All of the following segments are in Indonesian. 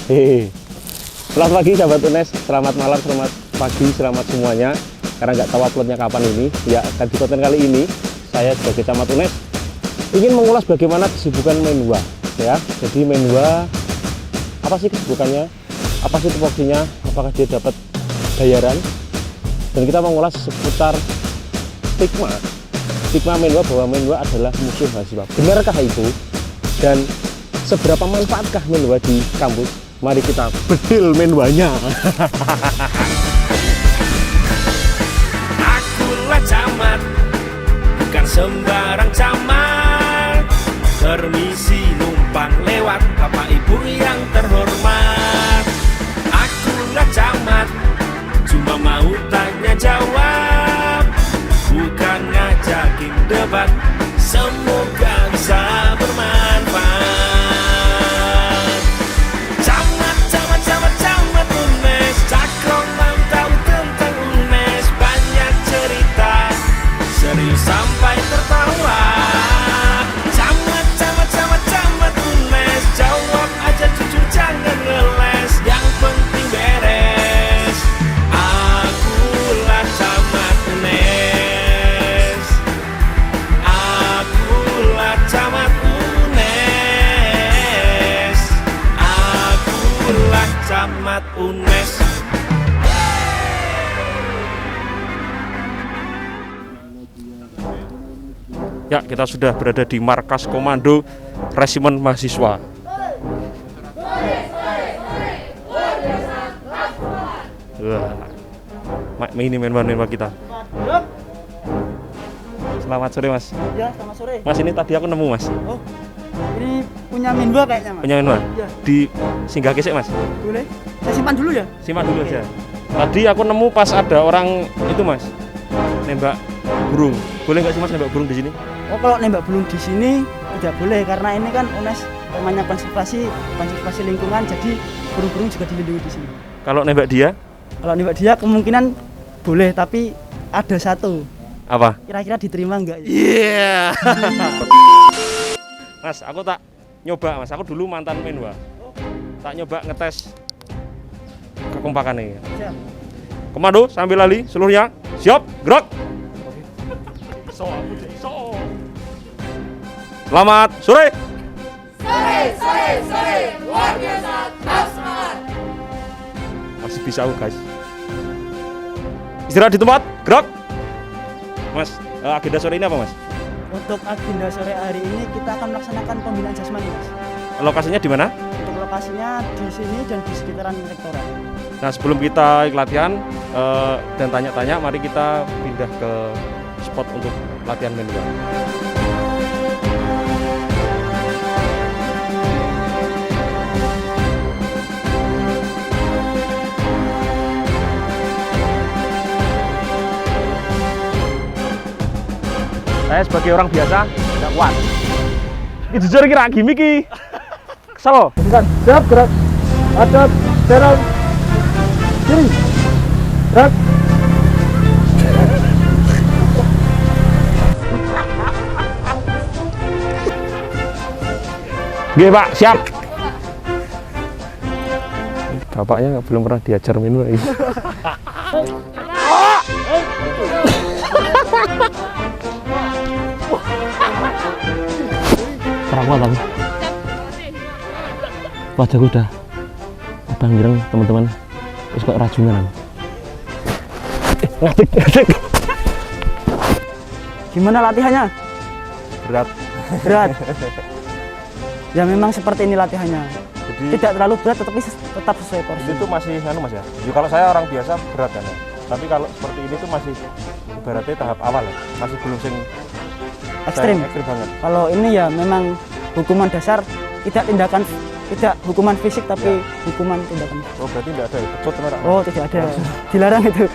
Selamat pagi sahabat UNES, selamat malam, selamat pagi, selamat semuanya. Karena nggak tahu uploadnya kapan ini, ya di konten kali ini saya sebagai camat UNES ingin mengulas bagaimana kesibukan Menwa. Ya, jadi Menwa apa sih kesibukannya? Apa sih tupoksinya? Apakah dia dapat bayaran? Dan kita mengulas seputar stigma Menwa, bahwa Menwa adalah musuh mahasiswa. Benarkah itu? Dan seberapa manfaatkah Menwa di kampus? Mari kita bedil Menwanya. Akulah camat, bukan sembarang camat. Permisi numpang lewat, Bapak Ibu yang terhormat. Akulah camat, cuma mau tanya jawab, bukan ngajakin debat. Semoga bisa bermanfaat. Camat UNES, Cakrong mau tahu tentang UNES. Banyak cerita, serius sampai tertawa. Camat UNES, jawab aja jujur jangan ngeles. Yang penting beres. Akulah camat UNES. Akulah camat UNES. Akulah camat UNES. Ya, kita sudah berada di markas komando Resimen Mahasiswa. Wah, ini Menwa kita. Selamat sore Mas. Ya, selamat sore. Mas, ini tadi aku nemu Mas. Oh, ini punya Menwa kayaknya, Mas. Punya Menwa? Ya. Di singgah kesek Mas. Boleh? Saya simpan dulu ya. Simpan dulu aja. Tadi aku nemu pas ada orang itu Mas, nembak burung. Boleh nggak sih Mas nembak burung di sini? Oh, kalau nembak burung di sini tidak boleh karena ini kan UNES temanya konservasi lingkungan, jadi burung-burung juga dilindungi di sini. Kalau nembak dia? Kalau nembak dia kemungkinan boleh, tapi ada satu. Apa? Kira-kira diterima nggak? Iya. Mas, aku tak nyoba Mas. Aku dulu mantan Menwa. Tak nyoba ngetes kekompakannya. Siap. Komando sambil lali seluruhnya. Siap, gerak. Selamat sore. Sore, luar biasa, tetap semangat. Masih bisa guys. Istirahat di tempat, gerak. Mas, agenda sore ini apa Mas? Untuk agenda sore hari ini kita akan melaksanakan pembinaan jasmani, Mas. Lokasinya di mana? Untuk lokasinya di sini dan di sekitaran rektorat. Nah, sebelum kita latihan dan tanya-tanya, mari kita pindah ke spot untuk latihan Menwa. Saya sebagai orang biasa tidak kuat. Ini jujur kira gimmick iki. Kesel. Bukan. Siap, gerak. Hadap, serang. Kiri. Gerak. Oke Pak, siap. Bapaknya belum pernah diajar Menwa ini. Kuat tapi wajahku udah abang gireng teman-teman, terus kok rajungan ngatik. Gimana latihannya? Berat. Ya memang seperti ini latihannya. Jadi Tidak terlalu berat, tetapi tetap sesuai porsi. itu masih Mas ya. Jadi kalau saya orang biasa berat kan ya. Tapi kalau seperti ini tuh masih ibaratnya tahap awal ya. Masih belum sing Ekstrim. ekstrim banget. Kalau ini ya memang hukuman dasar, tidak hukuman fisik tapi hukuman tindakan. Oh, berarti tidak ada ya? Pecut beneran. Oh, tidak ada. Dilarang itu.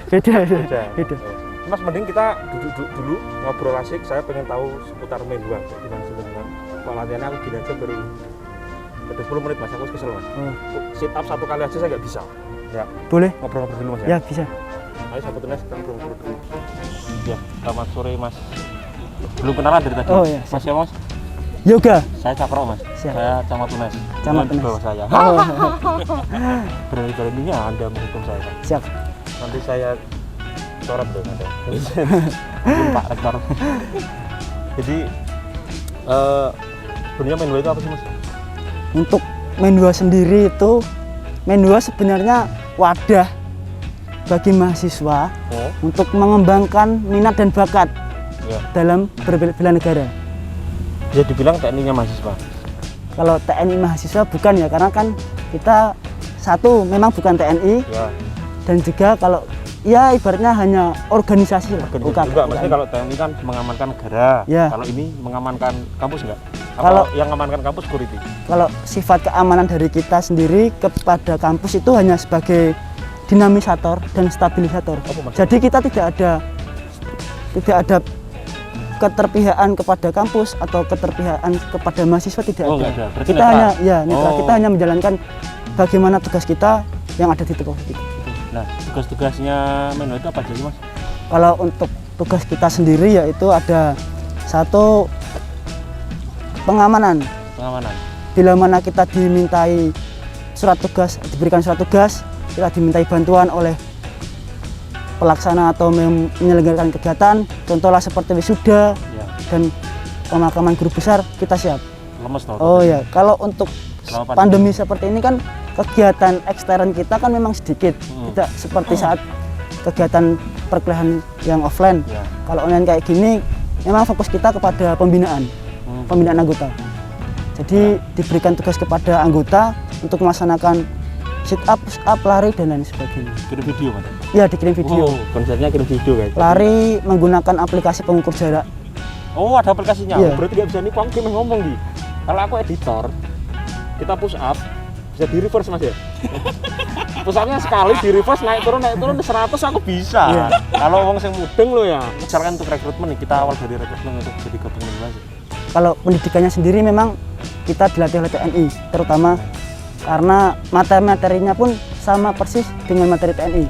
Beda. Mas, mending kita duduk dulu ngobrol asik. Saya pengen tahu seputar Menwa. Gimana sih Menwa? Kalau latihannya aku gini aja baru 10 menit Mas, aku kesel Mas. Sit up 1 kali aja saya nggak bisa. Ya. Boleh? Ngobrol-ngobrol dulu Mas ya. Ya, bisa. Ayo sahabat UNES, kita ngobrol dulu. Ya, selamat sore Mas. Belum kenalan dari tadi. Oh, iya. Mas siapa Mas? Yoga. Saya Cakro Mas. Siap. Saya Camat Unes. Camat Di Unes. bawah saya. Berani-beraninya Anda menghukum saya. Siap. Nanti saya coret dong ada. Mungkin Pak Rektor. Jadi sebenarnya main dua itu apa sih Mas? Untuk Menwa sendiri itu, Menwa sebenarnya wadah bagi mahasiswa untuk mengembangkan minat dan bakat Ya. dalam berbela negara. Bisa dibilang TNI-nya mahasiswa. Kalau TNI mahasiswa bukan ya, karena kan kita satu memang bukan TNI Ya. dan juga kalau ya ibaratnya hanya organisasi lah. Organisasi juga, maksudnya kalau TNI kan mengamankan negara. Ya. Kalau ini mengamankan kampus enggak? Apa Kalau yang mengamankan kampus security? Kalau sifat keamanan dari kita sendiri kepada kampus itu hanya sebagai dinamisator dan stabilisator. Apa maksudnya? Jadi kita tidak ada keterpihakan kepada kampus atau keterpihakan kepada mahasiswa, tidak Oh, ada. nggak ada. Berarti Kita netral. hanya netral. Oh. Kita hanya menjalankan bagaimana tugas kita yang ada di tubuh kita. Nah, tugas-tugasnya Menwa itu apa aja sih Mas? Kalau untuk tugas kita sendiri yaitu ada satu pengamanan. Pengamanan. Bila mana kita dimintai surat tugas, diberikan surat tugas, kita dimintai bantuan oleh pelaksana atau menyelenggarakan kegiatan, contohnya seperti wisuda Ya. dan pemakaman guru besar, kita siap. Lemes toh. Oh ya, kalau untuk Selama pandemi seperti ini kan kegiatan ekstern kita kan memang sedikit, tidak seperti saat kegiatan perkuliahan yang offline. Ya. Kalau online kayak gini, memang fokus kita kepada pembinaan anggota. Jadi diberikan tugas kepada anggota untuk melaksanakan sit up, push up, lari dan lain sebagainya. Kirim video Mas. Ya, dikirim video. Oh, konsepnya kirim video guys. Lari menggunakan aplikasi pengukur jarak. Oh, ada aplikasinya. Iya. Berarti nggak bisa nipu, aku cuma ngomong di. Kalau aku editor, kita push up bisa di reverse Mas ya. Push upnya sekali di reverse naik turun 100 aku bisa. Iya. Kalau wong yang mudeng lo ya. Misalkan untuk rekrutmen nih, kita awal dari rekrutmen untuk jadi gabungan Mas. Kalau pendidikannya sendiri memang kita dilatih oleh TNI, terutama karena materi-materinya pun sama persis dengan materi TNI.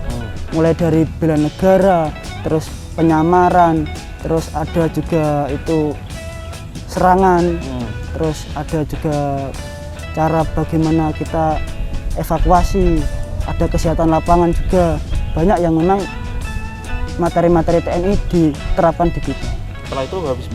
Mulai dari bela negara, terus penyamaran, terus ada juga itu serangan, terus ada juga cara bagaimana kita evakuasi, ada kesehatan lapangan juga. Banyak yang memang materi-materi TNI diterapkan di kita. Setelah itu habis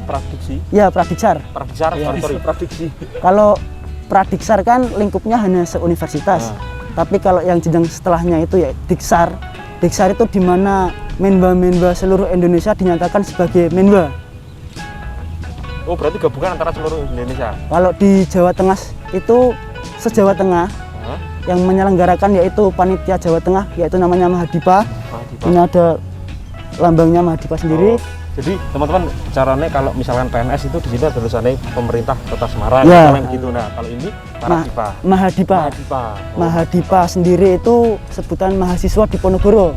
praktiksi. Ya, Pradiksar. Praksar, Iya. sorry, praktiksi. Kalau Pradiksar kan lingkupnya hanya seuniversitas. Tapi kalau yang jenjang setelahnya itu ya Diksar. Diksar itu di mana menwa-menwa seluruh Indonesia dinyatakan sebagai menwa. Oh, berarti gabungan antara seluruh Indonesia. Kalau di Jawa Tengah itu se-Jawa Tengah yang menyelenggarakan yaitu panitia Jawa Tengah, yaitu namanya Mahadipa. Ini ada lambangnya Mahadipa sendiri. Jadi teman-teman caranya kalau misalkan PNS itu di sini ada tulisannya pemerintah Kota Semarang, Ya. misalkan gitu. Nah kalau ini Mahadipa. Mahadipa. Mahadipa. Oh. Mahadipa sendiri itu sebutan mahasiswa di Ponorogo.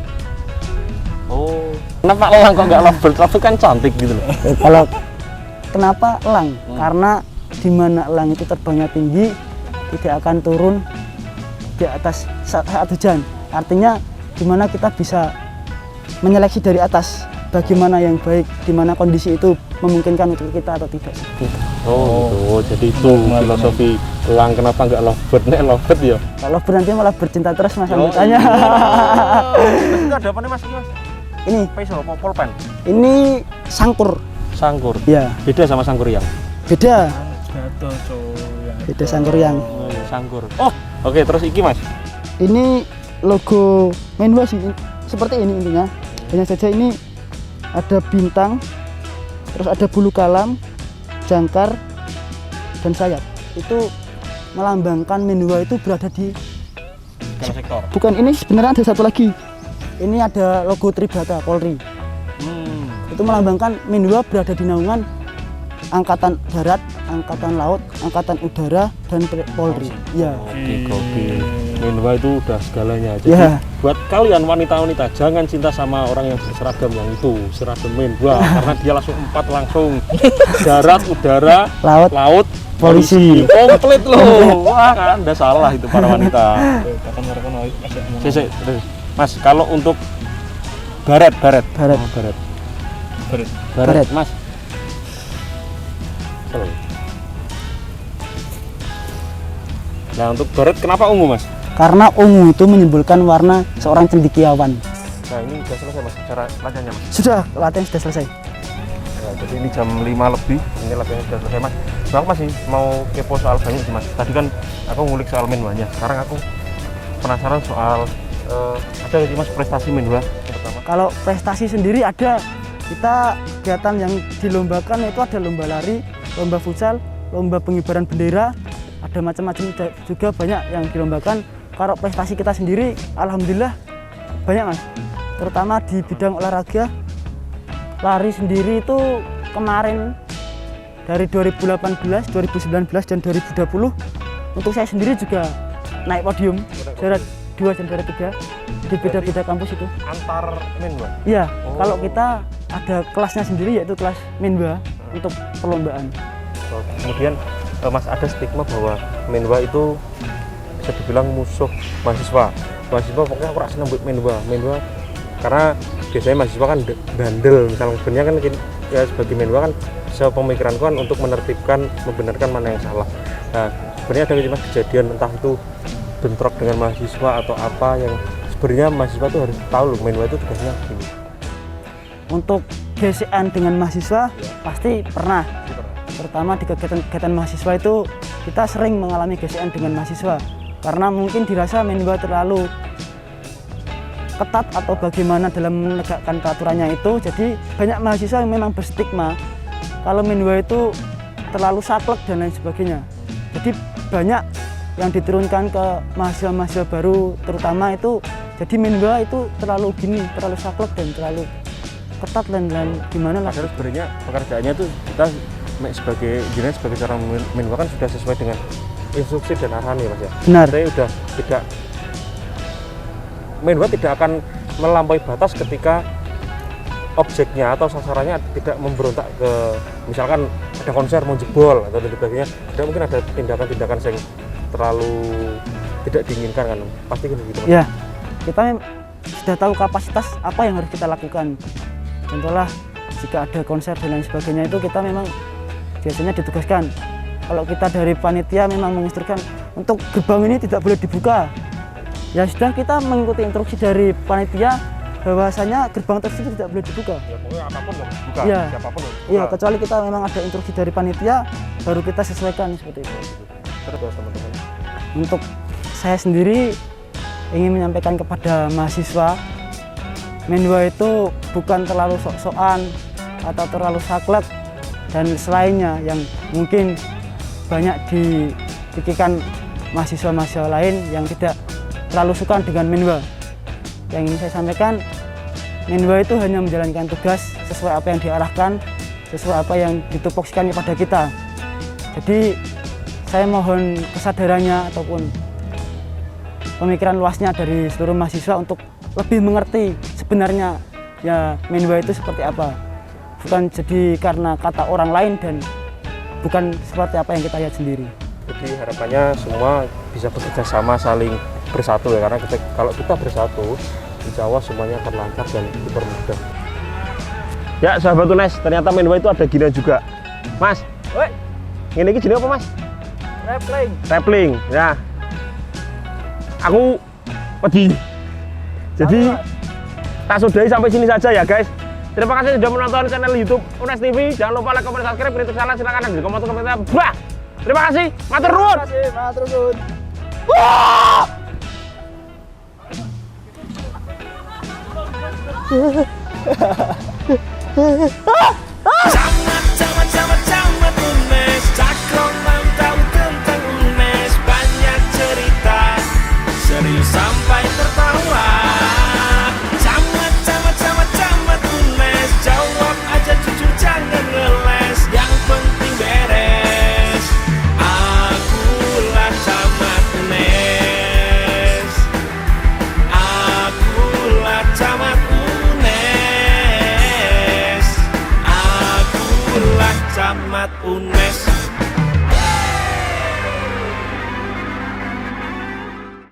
Oh. Kenapa elang kok nggak lovebird? Lovebird kan cantik gitu loh. Kalau kenapa elang? Karena di mana elang itu terbangnya tinggi, tidak akan turun di atas saat hujan. Artinya di mana kita bisa menyeleksi dari atas bagaimana yang baik, di mana kondisi itu memungkinkan untuk kita atau tidak. Oh, gitu. Jadi itu filosofi elang kenapa nggak lovebird? Nek lovebird ya. Kalau berhenti malah bercinta terus mas anggotanya. Itu ada apa nih mas? Ini, Peso, pulpen. ini sangkur. Sangkur. Ya, Beda sama sangkur yang. beda. Beda sangkur yang. Sangkur. Oh, oke. Terus iki mas. Ini logo Menwa sih, seperti ini intinya. Hanya saja ini ada bintang, terus ada bulu kalam, jangkar, dan sayap. Itu melambangkan Menwa itu berada di Kalau sektor. bukan ini sebenarnya ada satu lagi. Ini ada logo Tribata Polri. Itu melambangkan Menwa berada di naungan Angkatan Darat, Angkatan Laut, Angkatan Udara, dan Polri. Ya. Oke. Menwa itu udah segalanya. Jadi Ya. buat kalian wanita-wanita jangan cinta sama orang yang berseragam yang itu seragam Menwa karena dia langsung 4 langsung darat, udara, Laut, laut, polisi. komplit loh. Wah, Anda salah itu para wanita. Sik, terus. Mas, kalau untuk baret. Baret. Oh, baret, Baret. Mas. Nah untuk baret kenapa ungu Mas? Karena ungu itu menyimbolkan warna seorang cendekiawan. Nah ini udah selesai Mas, cara latihannya Mas? Sudah, latihan sudah selesai. Nah, jadi ini jam 5 lebih, ini latihannya sudah selesai Mas. Nah, aku masih mau kepo soal banyak sih Mas. Tadi kan aku ngulik soal Menhwanya, sekarang aku penasaran soal ada nggak sih Mas prestasi Menhwa pertama? Kalau prestasi sendiri ada, kita kegiatan yang dilombakan itu ada lomba lari, lomba futsal, lomba pengibaran bendera, ada macam-macam juga banyak yang dilombakan. Kalau prestasi kita sendiri, alhamdulillah banyak Mas. Terutama di bidang olahraga, lari sendiri itu kemarin dari 2018, 2019 dan 2020 untuk saya sendiri juga naik podium juara 2 dan juara 3 di beda-beda kampus itu. Antar Menhwa? Iya, Oh. kalau kita ada kelasnya sendiri yaitu kelas Menhwa untuk perlombaan. Oh, kemudian Mas ada stigma bahwa Menhwa itu bisa dibilang musuh mahasiswa. Mahasiswa pokoknya aku rasa nambut Menhwa karena biasanya mahasiswa kan bandel, misalnya sebenarnya kan ya sebagai Menhwa kan sepemikiranku kan untuk menertibkan, membenarkan mana yang salah. Nah, sebenarnya ada Mas kejadian entah itu bentrok dengan mahasiswa atau apa yang sebenarnya mahasiswa itu harus tahu loh Menhwa itu tugasnya gini. Untuk gesekan dengan mahasiswa pasti pernah. Terutama di kegiatan mahasiswa itu kita sering mengalami gesekan dengan mahasiswa karena mungkin dirasa Menhwa terlalu ketat atau bagaimana dalam menegakkan peraturannya itu. Jadi banyak mahasiswa yang memang berstigma kalau Menhwa itu terlalu saklek dan lain sebagainya. Jadi banyak yang diturunkan ke mahasiswa-mahasiswa baru terutama itu, jadi Menhwa itu terlalu gini, terlalu saklek dan terlalu ketat dan gimana lah. Padahal sebenarnya pekerjaannya tuh kita sebagai engineer, sebagai seorang Menhwa kan sudah sesuai dengan instruksi dan arahan ya Mas ya. Benar. Saya udah tidak, Menhwa tidak akan melampaui batas ketika objeknya atau sasarannya tidak memberontak ke, misalkan ada konser mau jebol atau sebagainya, tidak mungkin ada tindakan-tindakan yang terlalu tidak diinginkan kan, pasti kan begitu Mas. Ya, kita sudah tahu kapasitas apa yang harus kita lakukan. Contohlah jika ada konser dan lain sebagainya itu kita memang biasanya ditugaskan. Kalau kita dari panitia memang menginstruksikan untuk gerbang ini tidak boleh dibuka. Ya sudah, kita mengikuti instruksi dari panitia bahwasanya gerbang tersebut tidak boleh dibuka. Ya pokoknya apapun nggak dibuka, Iya. siapapun nggak dibuka. Iya, kecuali kita memang ada instruksi dari panitia, baru kita sesuaikan seperti itu. Terus teman-teman. Untuk saya sendiri ingin menyampaikan kepada mahasiswa, Menhwa itu bukan terlalu sok-sokan atau terlalu saklek dan selainnya yang mungkin banyak dipikirkan mahasiswa-mahasiswa lain yang tidak terlalu suka dengan Menhwa. Yang ingin saya sampaikan, Menhwa itu hanya menjalankan tugas sesuai apa yang diarahkan, sesuai apa yang ditupoksikan kepada kita. Jadi saya mohon kesadarannya ataupun pemikiran luasnya dari seluruh mahasiswa untuk lebih mengerti sebenarnya ya Menhwa itu seperti apa. Bukan jadi karena kata orang lain dan bukan seperti apa yang kita lihat sendiri. Jadi harapannya semua bisa bekerja sama, saling bersatu ya, karena kalau kita bersatu, insya Allah semuanya akan lancar dan dipermudah. Ya sahabat UNES, ternyata Menhwa itu ada gini juga. Mas, ini jenis apa Mas? Rappling. Ya. Aku pedih. Jadi tak sudahi sampai sini saja ya guys. Terima kasih sudah menonton channel YouTube UNES TV. Jangan lupa like, comment, subscribe. Kritik salah silakan di komentar. Bah. Terima kasih. Matur nuwun. Matur nuwun. Camat UNES, Cakro tahu tentang UNES, banyak cerita, serius sampai tertawa. Camat UNES, jawab aja jujur jangan ngeles, yang penting beres. Akulah camat UNES, akulah camat UNES, akulah camat UNES.